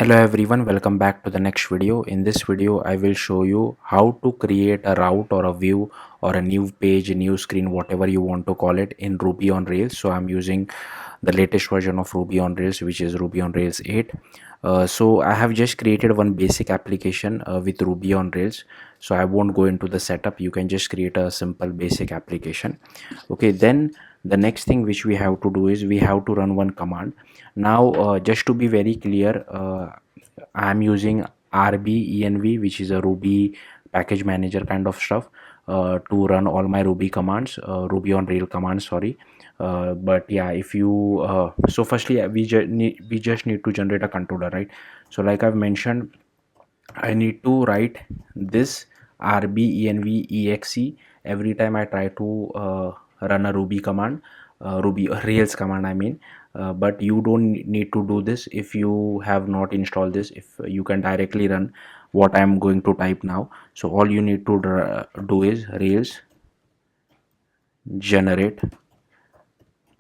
Hello everyone, welcome back to the next video. In this video I will show you how to create a route or a view or a new page, a new screen, whatever you want to call it, in Ruby on Rails. So I'm using the latest version of Ruby on Rails, which is Ruby on Rails 8. So I have just created one basic application with Ruby on Rails. So I won't go into the setup. You can just create a simple basic application. Okay, then the next thing which we have to do is we have to run one command. Now just to be very clear, I am using RBENV, which is a Ruby package manager kind of stuff, to run all my Ruby commands, Ruby on Rail commands, sorry. But yeah, if you so firstly we just need to generate a controller, right? So like I've mentioned, I need to write this RBENV every time I try to run a Ruby command, Ruby Rails command, I mean. But you don't need to do this if you have not installed this. If you can directly run what I am going to type now. So all you need to do is Rails generate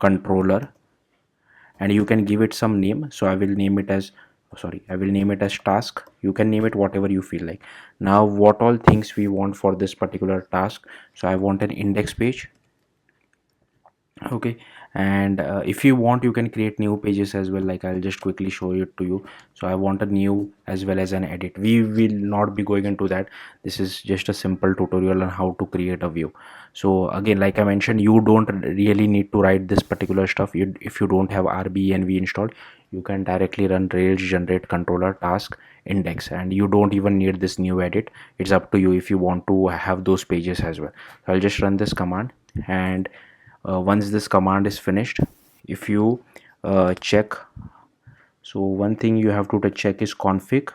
controller, and you can give it some name. So I will name it as, sorry, I will name it as task. You can name it whatever you feel like. Now what all things we want for this particular task? So I want an index page. Okay, and if you want you can create new pages as well, like I'll just quickly show it to you. So I want a new as well as an edit. We will not be going into that. This is just a simple tutorial on how to create a view. So again, like I mentioned, you don't really need to write this particular stuff. If you don't have RBENV installed, you can directly run Rails generate controller task index, and you don't even need this new edit. It's up to you if you want to have those pages as well. So I'll just run this command, and once this command is finished, if you check, so one thing you have to check is config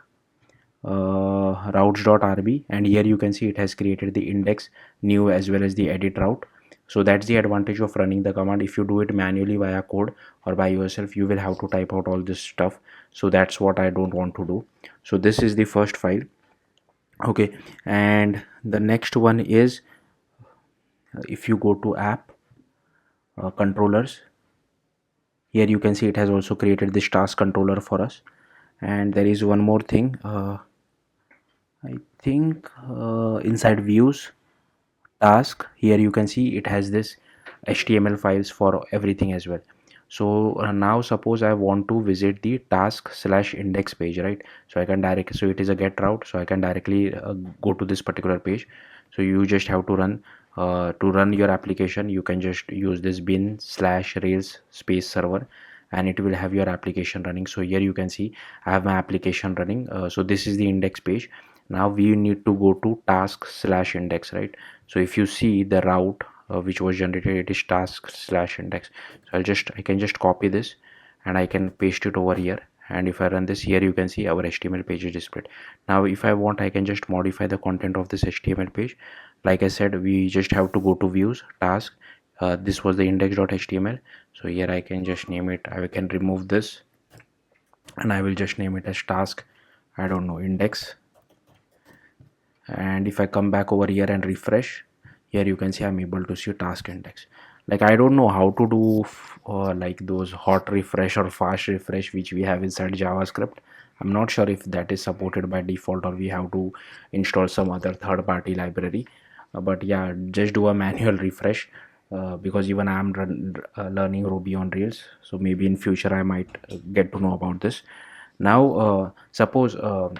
routes.rb, and here you can see it has created the index new as well as the edit route. So that's the advantage of running the command. If you do it manually via code or by yourself, you will have to type out all this stuff. So that's what I don't want to do. So this is the first file. Okay, and the next one is, if you go to app controllers, here you can see it has also created this task controller for us. And there is one more thing, I think inside views task, here you can see it has this HTML files for everything as well. So now suppose I want to visit the task/index page, right? So I can directly, so it is a get route, so I can directly go to this particular page. So you just have to run your application, you can just use this bin/rails space server, and it will have your application running. So here you can see I have my application running. So this is the index page. Now we need to go to task/index, right? So if you see the route which was generated, it is task/index. So I can just copy this and I can paste it over here, and if I run this, here you can see our HTML page is displayed. Now if I want, I can just modify the content of this HTML page. Like I said, we just have to go to views task. This was the index.html. So here I can just name it, I can remove this and I will just name it as task, I don't know, index. And if I come back over here and refresh, here you can see I'm able to see task index. Like I don't know how to do like those hot refresh or fast refresh which we have inside JavaScript. I'm not sure if that is supported by default or we have to install some other third-party library. But yeah, just do a manual refresh, because even I'm learning Ruby on Rails, so maybe in future I might get to know about this. Now suppose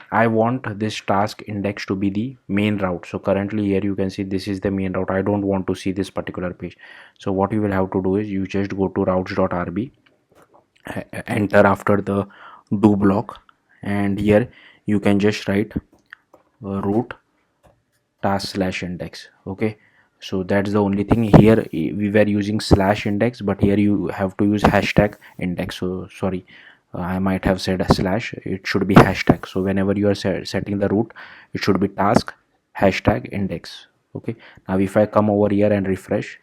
I want this task index to be the main route. So currently here you can see this is the main route. I don't want to see this particular page. So what you will have to do is you just go to routes.rb, enter after the do block, and here you can just write root task/index. Okay, so that's the only thing. Here we were using /index, but here you have to use hashtag index. So sorry, I might have said a slash, it should be hashtag. So whenever you are setting the root, it should be task hashtag index. Okay, now if I come over here and refresh,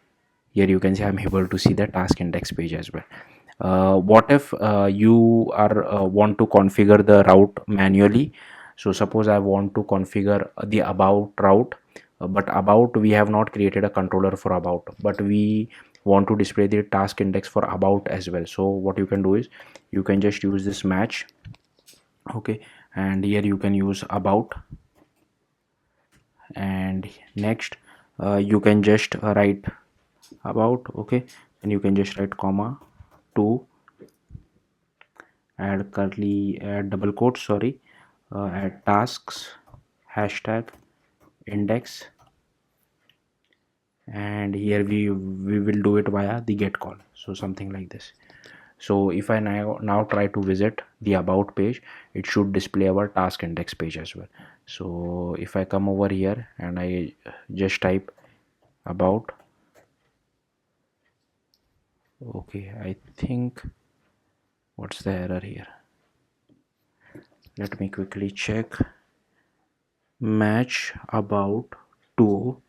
here you can see I'm able to see the task index page as well. What if you are want to configure the route manually? So suppose I want to configure the about route, but about, we have not created a controller for about, but we want to display the task index for about as well. So what you can do is you can just use this match Okay, and here you can use about, and next you can just write about. Okay, and you can just write comma 2, add curly, add double quotes, sorry, add tasks, hashtag index, and here we will do it via the get call, so something like this. So if I now try to visit the about page, it should display our task index page as well. So if I come over here and I just type about, okay, I think, what's the error here, let me quickly check. Match about to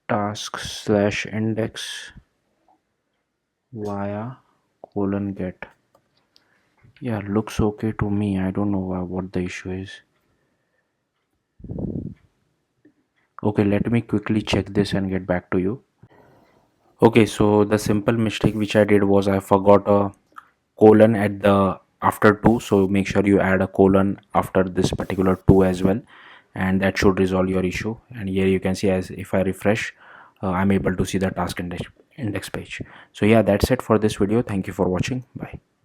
task slash index via colon get. Yeah, looks okay to me. I don't know what the issue is. Okay, let me quickly check this and get back to you. Okay, so the simple mistake which I did was I forgot a colon at the after 2, so make sure you add a colon after this particular 2 as well, and that should resolve your issue. And here you can see, as if I refresh, I'm able to see the task index page. So yeah, that's it for this video. Thank you for watching. Bye.